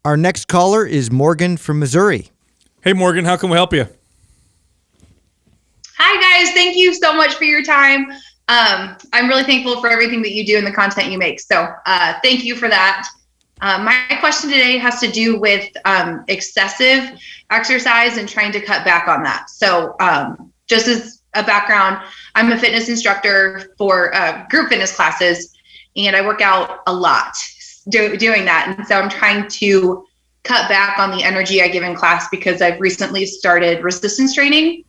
Our next caller is Morgan from Missouri. Hey, Morgan, how can we help you? Hi, guys. Thank you so much for your time. I'm really thankful for everything that you do and the content you make. So thank you for that. My question today has to do with excessive exercise and trying to cut back on that. So just as a background, I'm a fitness instructor for group fitness classes, and I work out a lot doing that. And so I'm trying to cut back on the energy I give in class because I've recently started resistance training,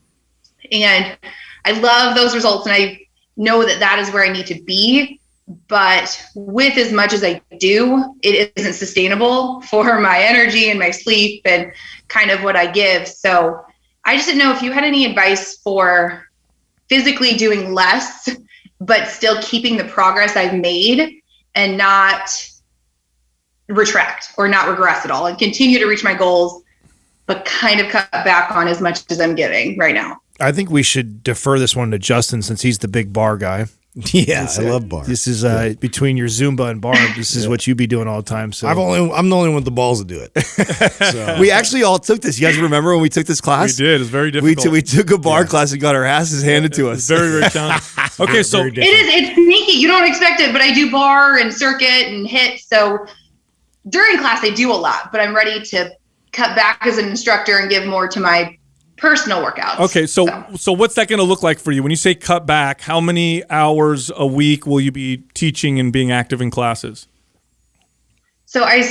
and I love those results, and I know that that is where I need to be. But with as much as I do, it isn't sustainable for my energy and my sleep and kind of what I give. So I just didn't know if you had any advice for physically doing less, but still keeping the progress I've made and not retract or not regress at all and continue to reach my goals, but kind of cut back on as much as I'm giving right now. I think we should defer this one to Justin since he's the big bar guy. Yeah, I love bar. This is between your Zumba and bar. This is what you be doing all the time. So I'm the only one with the balls to do it. So. We actually all took this. You guys remember when we took this class? We did. It's very difficult. We took a bar class and got our asses handed to us. Very, very challenging. Okay, so it's sneaky. You don't expect it, but I do bar and circuit and hit. So during class, I do a lot, but I'm ready to cut back as an instructor and give more to my personal workouts. Okay, so what's that going to look like for you? When you say cut back, how many hours a week will you be teaching and being active in classes? So I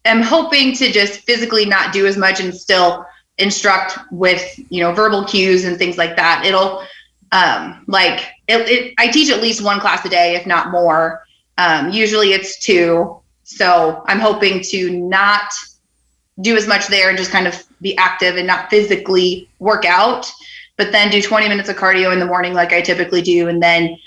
am hoping to just physically not do as much and still instruct with, verbal cues and things like that. It'll I teach at least one class a day, if not more. Usually it's 2. So I'm hoping to not do as much there and just kind of be active and not physically work out, but then do 20 minutes of cardio in the morning like I typically do. And then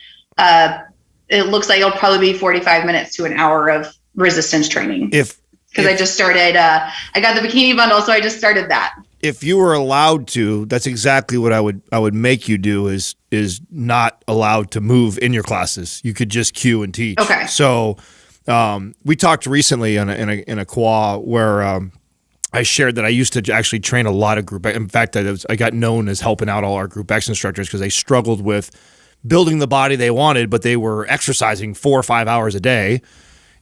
it looks like it'll probably be 45 minutes to an hour of resistance training. Because I just started, I got the bikini bundle, so I just started that. If you were allowed to, that's exactly what I would make you do is not allowed to move in your classes. You could just cue and teach. Okay. So we talked recently in a QA where I shared that I used to actually train a lot of group. In fact, I got known as helping out all our Group X instructors because they struggled with building the body they wanted, but they were exercising 4 or 5 hours a day.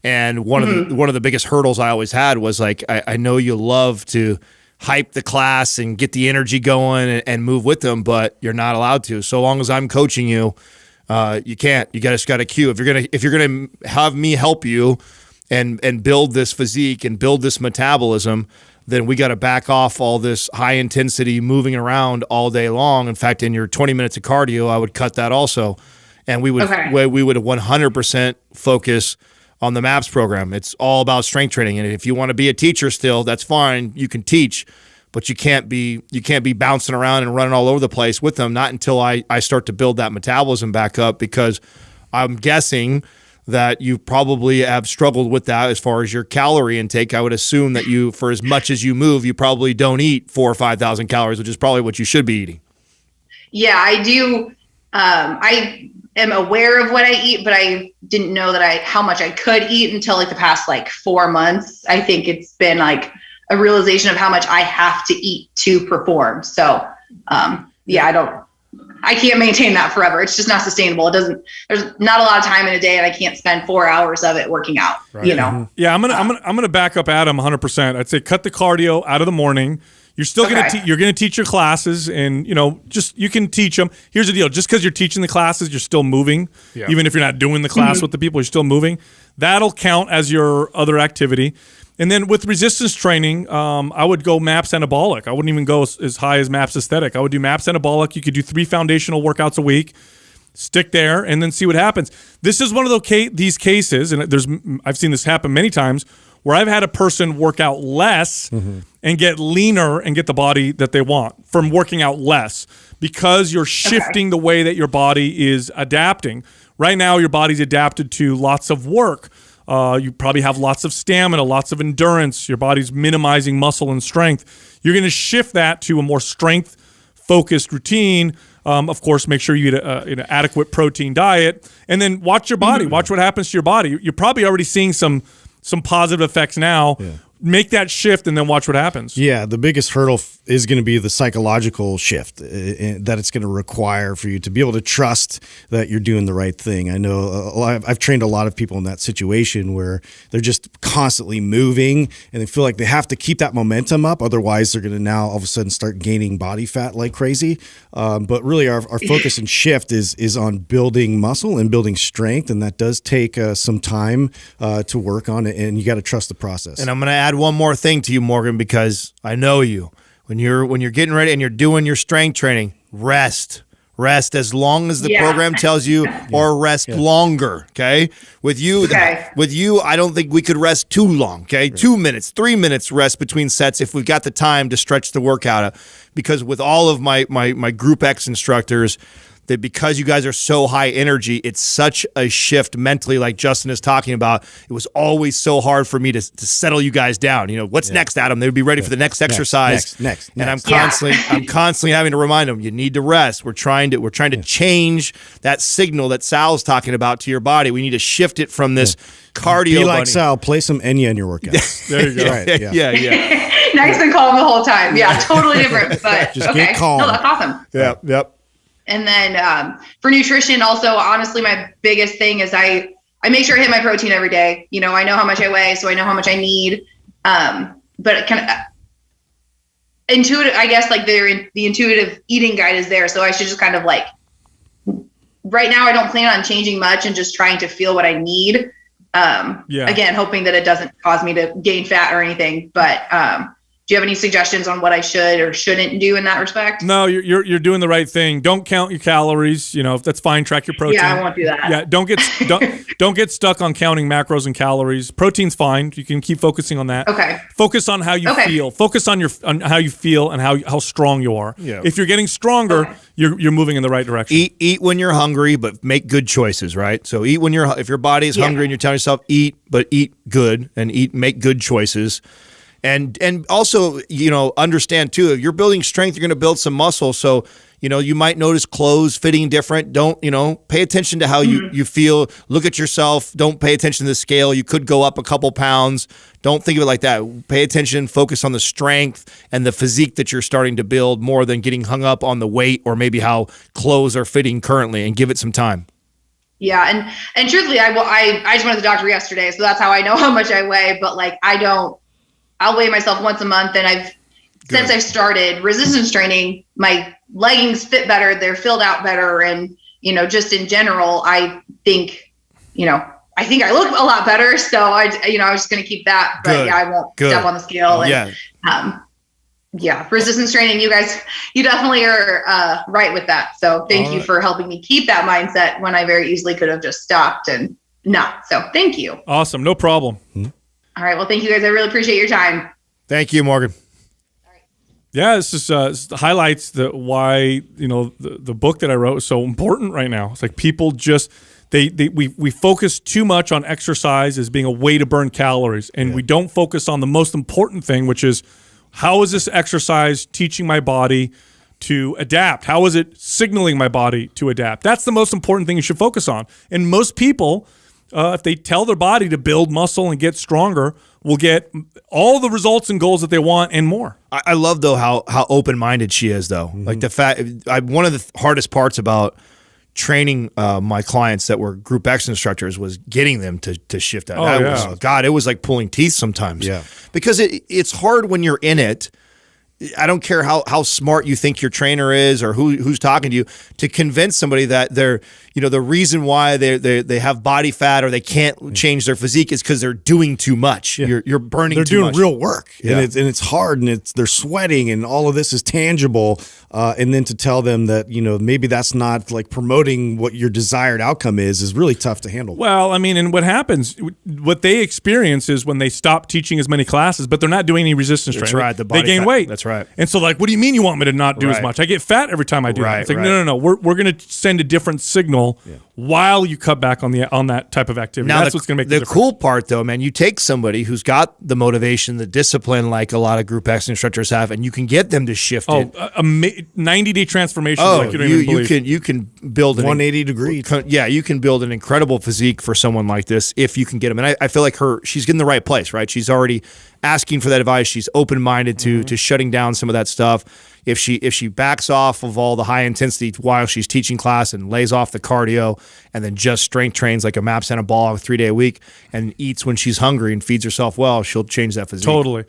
And one of the biggest hurdles I always had was like, I know you love to hype the class and get the energy going and move with them, but you're not allowed to. So long as I'm coaching you, you can't. You just got to cue. If you're gonna have me help you and build this physique and build this metabolism, then we got to back off all this high intensity moving around all day long. In fact, in your 20 minutes of cardio, I would cut that also. And we would 100% focus on the MAPS program. It's all about strength training. And if you want to be a teacher still, that's fine. You can teach, but you can't be bouncing around and running all over the place with them, not until I start to build that metabolism back up, because I'm guessing that you probably have struggled with that as far as your calorie intake. I would assume that you, for as much as you move, you probably don't eat 4,000 or 5,000 calories, which is probably what you should be eating. Yeah, I do. I am aware of what I eat, but I didn't know that how much I could eat until the past 4 months. I think it's been a realization of how much I have to eat to perform. So I can't maintain that forever. It's just not sustainable. There's not a lot of time in a day, and I can't spend 4 hours of it working out, Right. Yeah, I'm gonna back up Adam 100%. I'd say cut the cardio out of the morning. You're still you're gonna teach your classes, and you can teach them. Here's the deal: just because you're teaching the classes, you're still moving. Yeah. Even if you're not doing the class with the people, you're still moving. That'll count as your other activity. And then with resistance training, I would go MAPS Anabolic. I wouldn't even go as high as MAPS Aesthetic. I would do MAPS Anabolic. You could do 3 foundational workouts a week, stick there, and then see what happens. This is one of these cases, and I've seen this happen many times, where I've had a person work out less and get leaner and get the body that they want from working out less, because you're shifting the way that your body is adapting. Right now, your body's adapted to lots of work. You probably have lots of stamina, lots of endurance. Your body's minimizing muscle and strength. You're going to shift that to a more strength-focused routine. Of course, make sure you eat an adequate protein diet, and then watch your body. Watch what happens to your body. You're probably already seeing some positive effects now. Yeah. make that shift and then watch what happens. Yeah, the biggest hurdle is going to be the psychological shift that it's going to require for you to be able to trust that you're doing the right thing. I know I've trained a lot of people in that situation where they're just constantly moving and they feel like they have to keep that momentum up. Otherwise, they're going to now all of a sudden start gaining body fat like crazy. But really, our focus and shift is on building muscle and building strength, and that does take some time to work on it, and you got to trust the process. And I'm going to add one more thing to you, Morgan, because I know you. When you're getting ready and you're doing your strength training, rest as long as the program tells you, or rest longer. Okay, with you, I don't think we could rest too long. Okay, right. 2 minutes, 3 minutes rest between sets if we've got the time to stretch the workout out. Because with all of my Group X instructors, that because you guys are so high energy, it's such a shift mentally, like Justin is talking about. It was always so hard for me to settle you guys down. What's next, Adam? They would be ready for the next exercise. Next. And I'm constantly having to remind them, you need to rest. We're trying to change that signal that Sal's talking about to your body. We need to shift it from this cardio. Be like Sal, play some Enya in your workouts. There you go. Right, yeah. Nice and calm the whole time. Yeah, totally different. But Just get calm. No, that's awesome. Yep. And then for nutrition, also, honestly, my biggest thing is I make sure I hit my protein every day. I know how much I weigh, so I know how much I need. But it kind of intuitive, I guess, like the intuitive eating guide is there. So I should just kind of like, right now I don't plan on changing much and just trying to feel what I need. Again, hoping that it doesn't cause me to gain fat or anything. But do you have any suggestions on what I should or shouldn't do in that respect? No, you're doing the right thing. Don't count your calories. That's fine. Track your protein. Yeah, I won't do that. Yeah, don't get stuck on counting macros and calories. Protein's fine. You can keep focusing on that. Okay. Focus on how you feel. Focus on how you feel and how strong you are. Yeah. If you're getting stronger, you're moving in the right direction. Eat when you're hungry, but make good choices, right? So eat when if your body is hungry and you're telling yourself eat, but eat good and make good choices. And also, understand too, if you're building strength, you're going to build some muscle. So, you might notice clothes fitting different. Don't, pay attention to how you feel. Look at yourself. Don't pay attention to the scale. You could go up a couple pounds. Don't think of it like that. Pay attention, focus on the strength and the physique that you're starting to build more than getting hung up on the weight or maybe how clothes are fitting currently, and give it some time. Yeah. And truthfully, I just went to the doctor yesterday, so that's how I know how much I weigh. But like, I'll weigh myself once a month, and since I've started resistance training, my leggings fit better, they're filled out better, and just in general, I think I look a lot better. So I was just gonna keep that, but I won't step on the scale. And, resistance training, you guys, you definitely are right with that. So thank you for helping me keep that mindset when I very easily could have just stopped and not. So thank you. Awesome, no problem. All right. Well, thank you guys. I really appreciate your time. Thank you, Morgan. Yeah, this just highlights why the book that I wrote is so important right now. It's like people just we focus too much on exercise as being a way to burn calories, and we don't focus on the most important thing, which is how is this exercise teaching my body to adapt? How is it signaling my body to adapt? That's the most important thing you should focus on. And most people, if they tell their body to build muscle and get stronger, will get all the results and goals that they want and more. I love, though, how open-minded she is, though. Mm-hmm. Like the fact, one of the hardest parts about training my clients that were Group X instructors was getting them to shift that. It was like pulling teeth sometimes. Yeah. Because it's hard when you're in it. I don't care how smart you think your trainer is or who's talking to you, to convince somebody that they're, the reason why they have body fat or they can't change their physique is because they're doing too much. Yeah. You're burning they're too much. They're doing real work, and it's hard, and they're sweating, and all of this is tangible. And then to tell them that maybe that's not like promoting what your desired outcome is really tough to handle. Well, I mean, and what happens, what they experience is when they stop teaching as many classes, but they're not doing any resistance training. That's right. They gain weight. That's right. And so, like, what do you mean you want me to not do as much? I get fat every time I do that. It's like, no. We're going to send a different signal phenomenal while you cut back on that type of activity. Now, That's what's going to make the difference. cool part, though, man. You take somebody who's got the motivation, the discipline, like a lot of group X instructors have, and you can get them to shift it. a 90-day transformation. Like you don't even believe. you can build an 180 degree. Yeah, you can build an incredible physique for someone like this if you can get them. And I feel like she's in the right place, right? She's already asking for that advice. She's open-minded to shutting down some of that stuff. If she backs off of all the high intensity while she's teaching class and lays off the cardio and then just strength trains like a MAP Santa Ball 3 day a week and eats when she's hungry and feeds herself well, she'll change that physique. Totally.